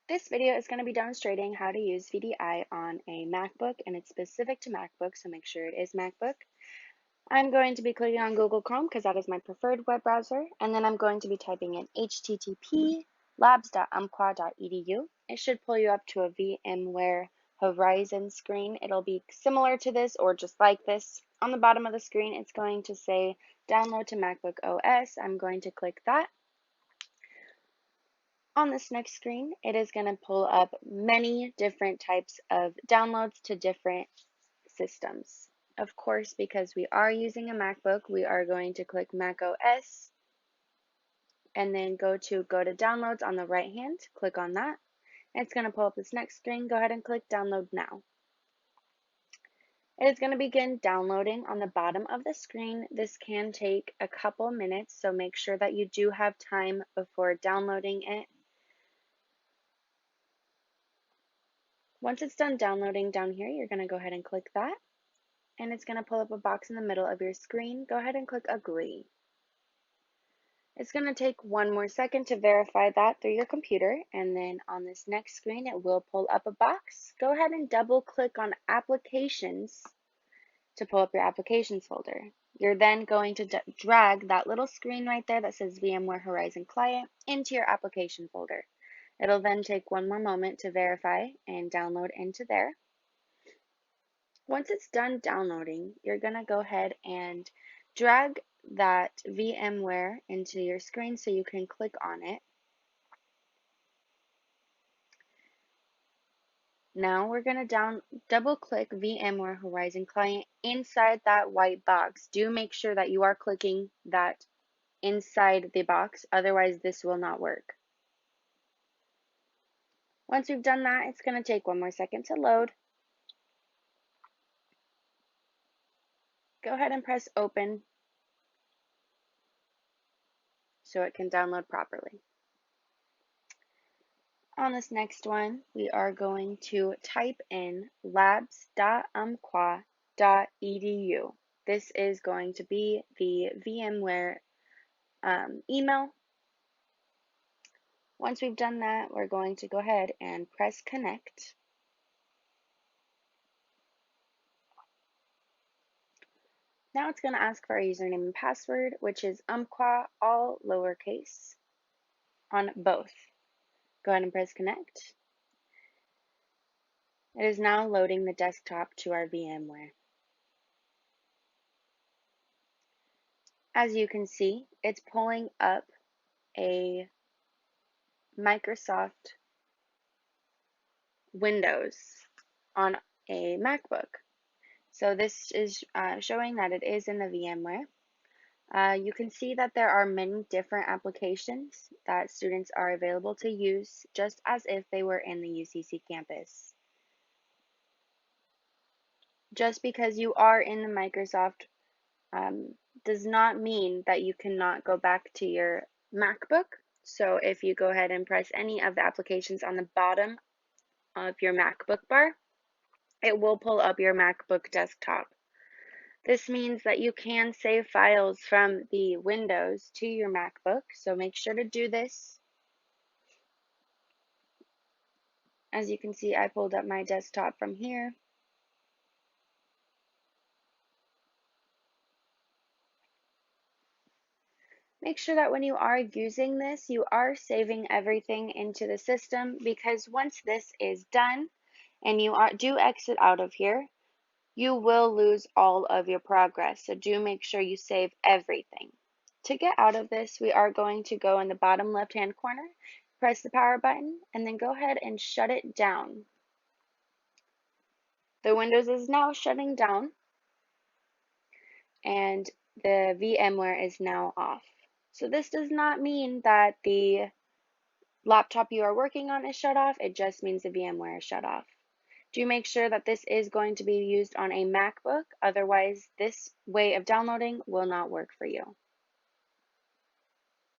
This video is going to be demonstrating how to use VDI on a MacBook, and it's specific to MacBook, so make sure it is MacBook. I'm going to be clicking on Google Chrome because that is my preferred web browser, and then I'm going to be typing in http://labs.umpqua.edu. It should pull you up to a VMware Horizon screen. It'll be similar to this or just like this. On the bottom of the screen, it's going to say download to MacBook OS. I'm going to click that. On this next screen, it is going to pull up many different types of downloads to different systems. Of course, because we are using a MacBook, we are going to click Mac OS and then go to downloads on the right hand, click on that. It's going to pull up this next screen. Go ahead and click download now. It is going to begin downloading on the bottom of the screen. This can take a couple minutes, so make sure that you do have time before downloading it. Once it's done downloading down here, you're going to go ahead and click that, and it's going to pull up a box in the middle of your screen. Go ahead and click Agree. It's going to take one more second to verify that through your computer, and then on this next screen, it will pull up a box. Go ahead and double click on Applications to pull up your Applications folder. You're then going to drag that little screen right there that says VMware Horizon Client into your Application folder. It'll then take one more moment to verify and download into there. Once it's done downloading, you're going to go ahead and drag that VMware into your screen so you can click on it. Now we're going to double click VMware Horizon Client inside that white box. Do make sure that you are clicking that inside the box, otherwise this will not work. Once we've done that, it's going to take one more second to load. Go ahead and press open so it can download properly. On this next one, we are going to type in labs.umpqua.edu. This is going to be the VMware email. Once we've done that, we're going to go ahead and press connect. Now it's going to ask for our username and password, which is umpqua, all lowercase, on both. Go ahead and press connect. It is now loading the desktop to our VMware. As you can see, it's pulling up a Microsoft Windows on a MacBook. So this is showing that it is in the VMware. You can see that there are many different applications that students are available to use just as if they were in the UCC campus. Just because you are in the Microsoft does not mean that you cannot go back to your MacBook. So if you go ahead and press any of the applications on the bottom of your MacBook bar, it will pull up your MacBook desktop. This means that you can save files from the Windows to your MacBook, so make sure to do this. As you can see, I pulled up my desktop from here. Make sure that when you are using this, you are saving everything into the system, because once this is done and you do exit out of here, you will lose all of your progress. So do make sure you save everything. To get out of this, we are going to go in the bottom left-hand corner, press the power button, and then go ahead and shut it down. The Windows is now shutting down, and the VMware is now off. So this does not mean that the laptop you are working on is shut off, it just means the VMware is shut off. Do make sure that this is going to be used on a MacBook, otherwise this way of downloading will not work for you.